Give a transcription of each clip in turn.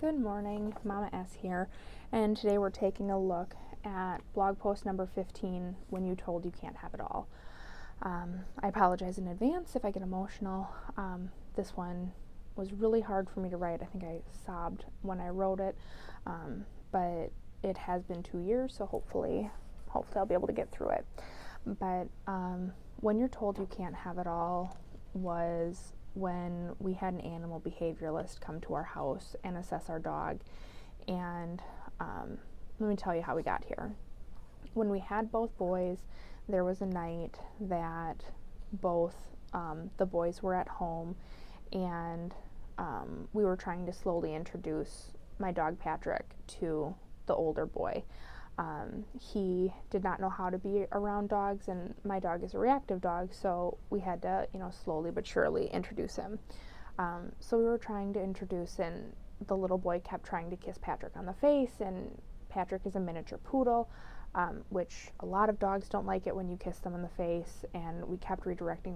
Good morning, Mama S here, and today we're taking a look at blog post number 15, When You Told You Can't Have It All. I apologize in advance if I get emotional. This one was really hard for me to write. I think I sobbed when I wrote it, but it has been 2 years, so hopefully I'll be able to get through it. But When You're Told You Can't Have It All was when we had an animal behavioralist come to our house and assess our dog. And let me tell you how we got here. When we had both boys, there was a night that both the boys were at home, and we were trying to slowly introduce my dog Patrick to the older boy. He did not know how to be around dogs, and my dog is a reactive dog, so we had to, slowly but surely introduce him. So we were trying to introduce, and the little boy kept trying to kiss Patrick on the face, and Patrick is a miniature poodle, which a lot of dogs don't like it when you kiss them in the face, and we kept redirecting,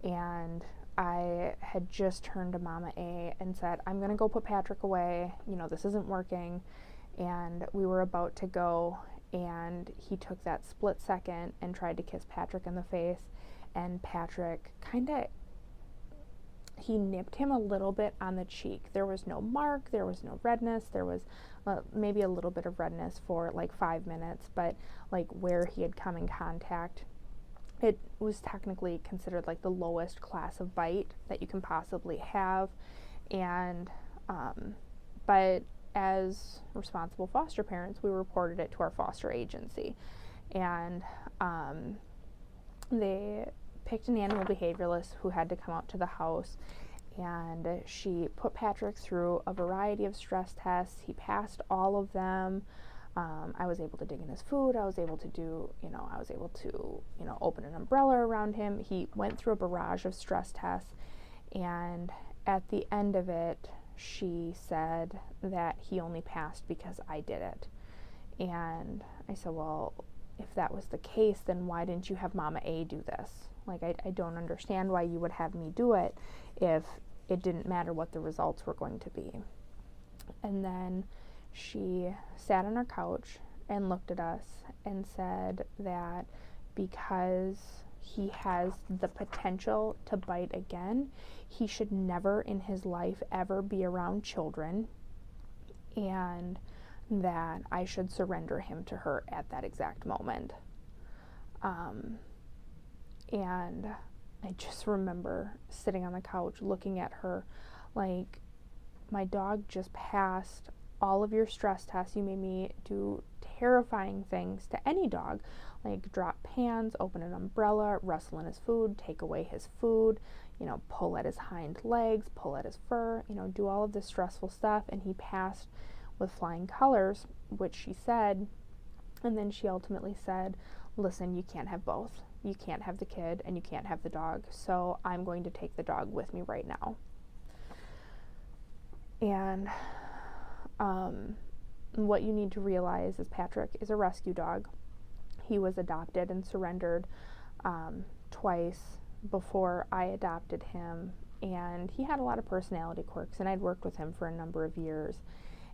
and I had just turned to Mama A and said, I'm going to go put Patrick away, this isn't working. And we were about to go, and he took that split second and tried to kiss Patrick in the face, and Patrick he nipped him a little bit on the cheek. There was no mark, there was no redness, there was maybe a little bit of redness for like 5 minutes, but like where he had come in contact, it was technically considered like the lowest class of bite that you can possibly have. And but as responsible foster parents, we reported it to our foster agency, and they picked an animal behavioralist who had to come out to the house, and she put Patrick through a variety of stress tests. He passed all of them. I was able to dig in his food. I was able to open an umbrella around him. He went through a barrage of stress tests, and at the end of it, she said that he only passed because I did it. And I said, well, if that was the case, then why didn't you have Mama A do this? Like, I don't understand why you would have me do it if it didn't matter what the results were going to be. And then she sat on our couch and looked at us and said that because he has the potential to bite again, he should never in his life ever be around children, and that I should surrender him to her at that exact moment. And I just remember sitting on the couch looking at her like, my dog just passed all of your stress tests. You made me do terrifying things to any dog, like drop pans, open an umbrella, wrestle in his food, take away his food, pull at his hind legs, pull at his fur, do all of this stressful stuff, and he passed with flying colors, which she said. And then she ultimately said, listen, you can't have both. You can't have the kid and you can't have the dog, so I'm going to take the dog with me right now. And what you need to realize is Patrick is a rescue dog. He was adopted and surrendered twice before I adopted him, and he had a lot of personality quirks, and I'd worked with him for a number of years,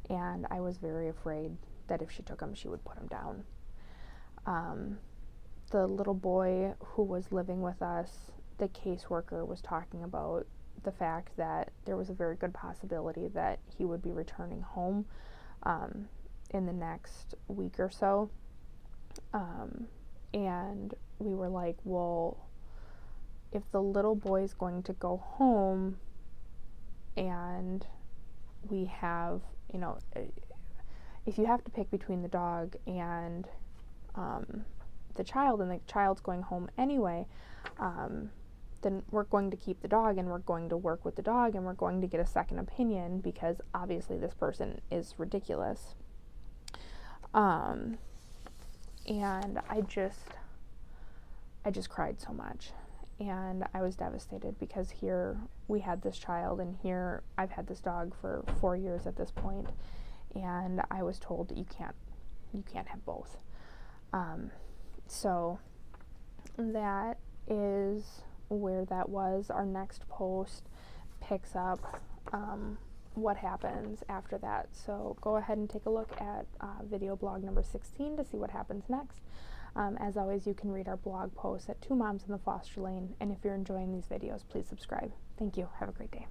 and I was very afraid that if she took him, she would put him down. The little boy who was living with us, the caseworker was talking about the fact that there was a very good possibility that he would be returning home in the next week or so. And we were like, well, if the little boy's going to go home and we have, if you have to pick between the dog and the child, and the child's going home anyway, then we're going to keep the dog, and we're going to work with the dog, and we're going to get a second opinion, because obviously this person is ridiculous. And I just cried so much, and I was devastated, because here we had this child, and here I've had this dog for 4 years at this point, and I was told that you can't have both. So that is where that was. Our next post picks up what happens after that. So go ahead and take a look at video blog number 16 to see what happens next. As always, you can read our blog posts at 2 Moms in the Foster Lane, and if you're enjoying these videos, please subscribe. Thank you. Have a great day.